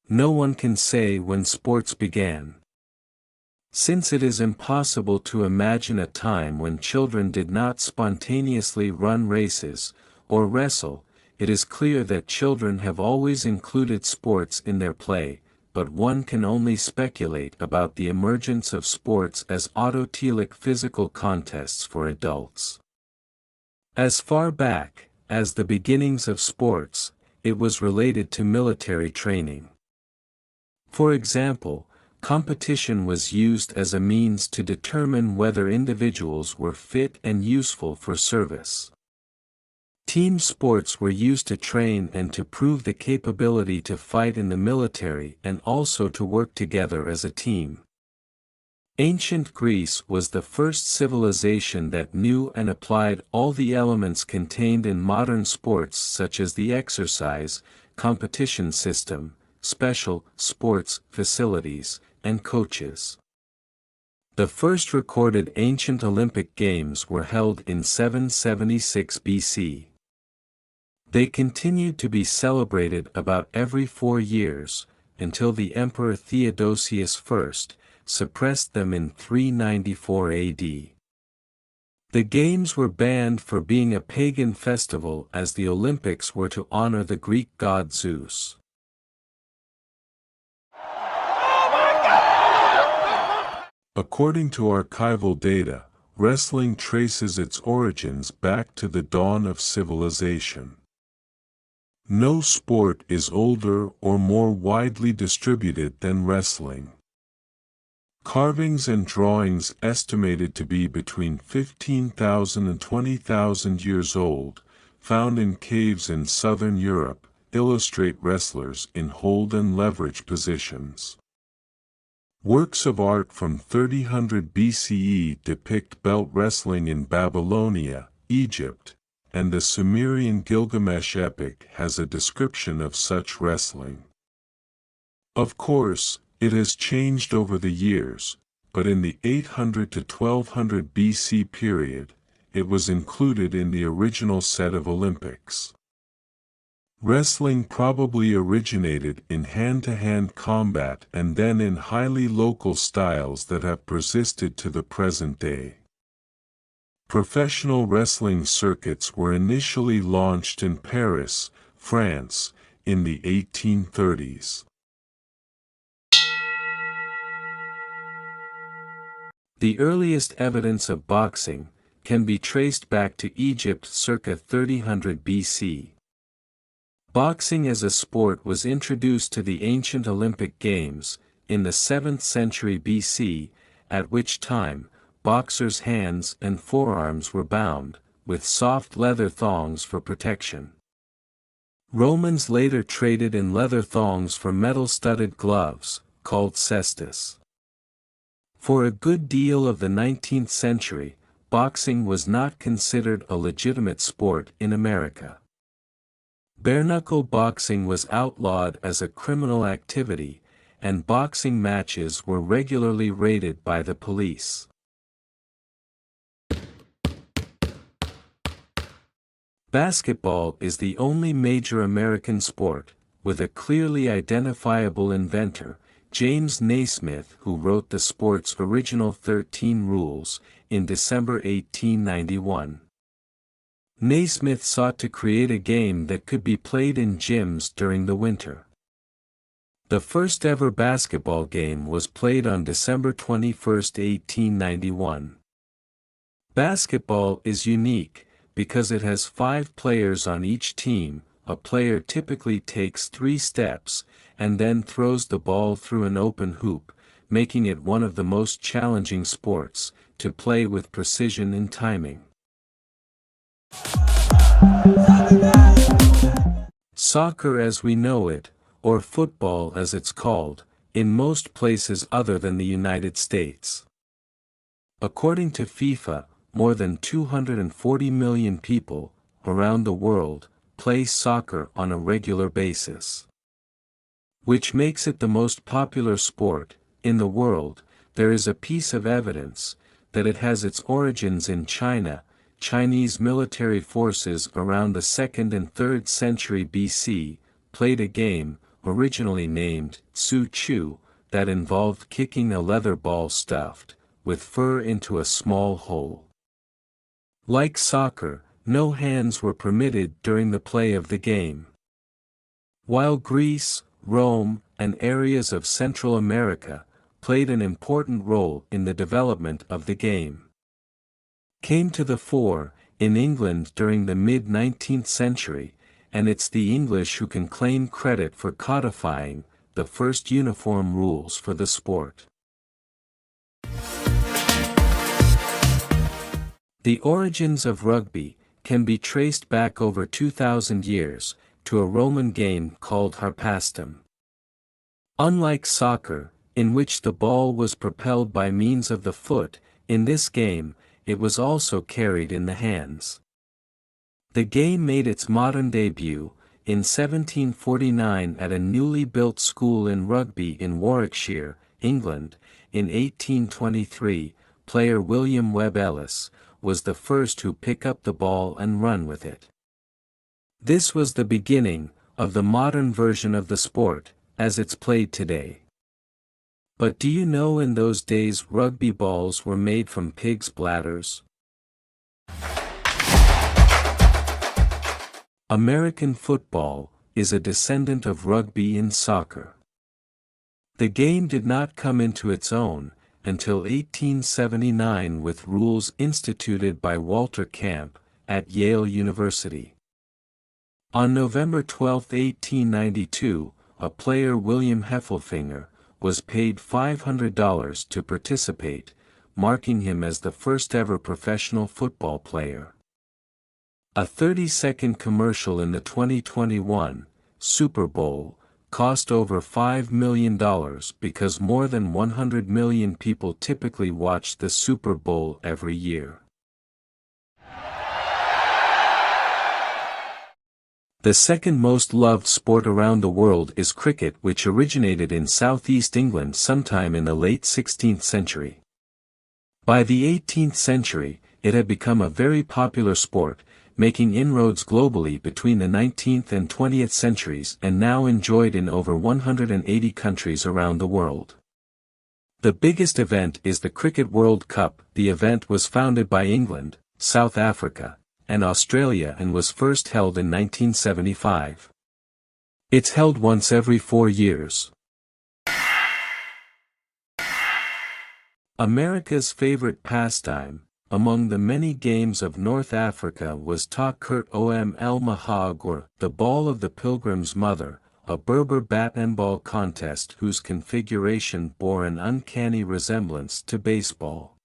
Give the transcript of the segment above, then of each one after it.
No one can say when sports began. Since it is impossible to imagine a time when children did not spontaneously run races, or wrestle, it is clear that children have always included sports in their play, but one can only speculate about the emergence of sports as autotelic physical contests for adults. As far back as the beginnings of sports, it was related to military training. For example, competition was used as a means to determine whether individuals were fit and useful for service. Team sports were used to train and to prove the capability to fight in the military and also to work together as a team. Ancient Greece was the first civilization that knew and applied all the elements contained in modern sports, such as the exercise, competition system, special sports facilities, and coaches. The first recorded ancient Olympic Games were held in 776 BC. They continued to be celebrated about every 4 years, until the Emperor Theodosius I suppressed them in 394 AD. The Games were banned for being a pagan festival, as the Olympics were to honor the Greek god Zeus. According to archival data, wrestling traces its origins back to the dawn of civilization. No sport is older or more widely distributed than wrestling. Carvings and drawings estimated to be between 15,000 and 20,000 years old, found in caves in southern Europe, illustrate wrestlers in hold and leverage positions. Works of art from 3000 BCE depict belt wrestling in Babylonia, Egypt, and the Sumerian Gilgamesh epic has a description of such wrestling. Of course, it has changed over the years, but in the 800 to 1200 BC period, it was included in the original set of Olympics. Wrestling probably originated in hand-to-hand combat and then in highly local styles that have persisted to the present day. Professional wrestling circuits were initially launched in Paris, France, in the 1830s. The earliest evidence of boxing can be traced back to Egypt circa 3000 BC. Boxing as a sport was introduced to the ancient Olympic Games in the 7th century BC, at which time boxers' hands and forearms were bound with soft leather thongs for protection. Romans later traded in leather thongs for metal-studded gloves, called cestus. For a good deal of the 19th century, boxing was not considered a legitimate sport in America. Bare-knuckle boxing was outlawed as a criminal activity, and boxing matches were regularly raided by the police. Basketball is the only major American sport, with a clearly identifiable inventor, James Naismith, who wrote the sport's original 13 rules, in December 1891. Naismith sought to create a game that could be played in gyms during the winter. The first ever basketball game was played on December 21, 1891. Basketball is unique, because it has 5 players on each team. A player typically takes 3 steps, and then throws the ball through an open hoop, making it one of the most challenging sports to play with precision and timing. Soccer as we know it, or football as it's called, in most places other than the United States. According to FIFA, more than 240 million people, around the world, play soccer on a regular basis. Which makes it the most popular sport in the world. There is a piece of evidence that it has its origins in China, Chinese military forces around the 2nd and 3rd century BC, played a game, originally named Su Chu, that involved kicking a leather ball stuffed with fur into a small hole. Like soccer, no hands were permitted during the play of the game. While Greece, Rome, and areas of Central America played an important role in the development of the game, came to the fore in England during the mid-19th century, and it's the English who can claim credit for codifying the first uniform rules for the sport. The origins of rugby can be traced back over 2,000 years, to a Roman game called harpastum. Unlike soccer, in which the ball was propelled by means of the foot, in this game, it was also carried in the hands. The game made its modern debut in 1749 at a newly built school in Rugby in Warwickshire, England. In 1823, player William Webb Ellis was the first to pick up the ball and run with it. This was the beginning of the modern version of the sport, as it's played today. But do you know in those days rugby balls were made from pigs' bladders? American football is a descendant of rugby in soccer. The game did not come into its own until 1879 with rules instituted by Walter Camp at Yale University. On November 12, 1892, a player William Heffelfinger was paid $500 to participate, marking him as the first ever professional football player. A 30-second commercial in the 2021 Super Bowl cost over $5 million because more than 100 million people typically watch the Super Bowl every year. The second most loved sport around the world is cricket, which originated in southeast England sometime in the late 16th century. By the 18th century, it had become a very popular sport, making inroads globally between the 19th and 20th centuries and now enjoyed in over 180 countries around the world. The biggest event is the Cricket World Cup. The event was founded by England, South Africa, and Australia and was first held in 1975. It's held once every 4 years. America's favorite pastime, among the many games of North Africa, was Takurt el Mahag, or the Ball of the Pilgrim's Mother, a Berber bat and ball contest whose configuration bore an uncanny resemblance to baseball.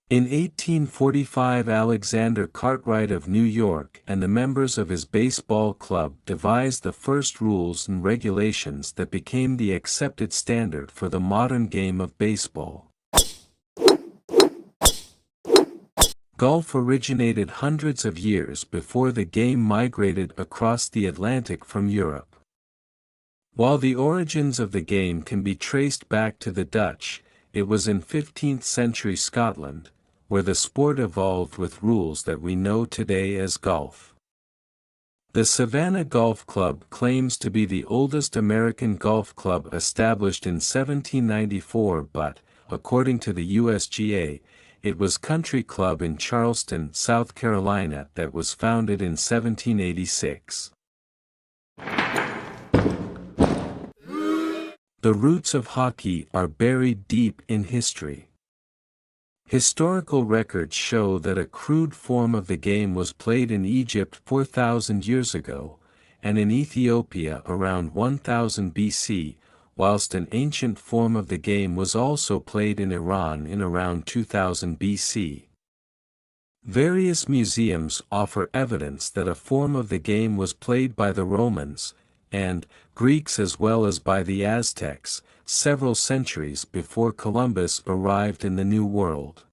In 1845, Alexander Cartwright of New York and the members of his baseball club devised the first rules and regulations that became the accepted standard for the modern game of baseball. Golf originated hundreds of years before the game migrated across the Atlantic from Europe. While the origins of the game can be traced back to the Dutch, it was in 15th century Scotland, where the sport evolved with rules that we know today as golf. The Savannah Golf Club claims to be the oldest American golf club established in 1794, but, according to the USGA, it was Country Club in Charleston, South Carolina that was founded in 1786. The roots of hockey are buried deep in history. Historical records show that a crude form of the game was played in Egypt 4,000 years ago, and in Ethiopia around 1000 BC, whilst an ancient form of the game was also played in Iran in around 2000 BC. Various museums offer evidence that a form of the game was played by the Romans and Greeks as well as by the Aztecs, several centuries before Columbus arrived in the New World.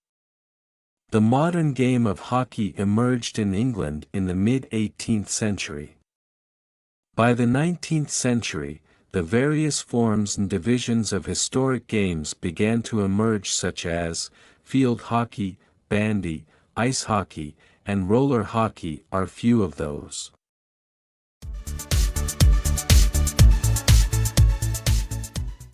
The modern game of hockey emerged in England in the mid-18th century. By the 19th century, the various forms and divisions of historic games began to emerge, such as field hockey, bandy, ice hockey, and roller hockey are few of those.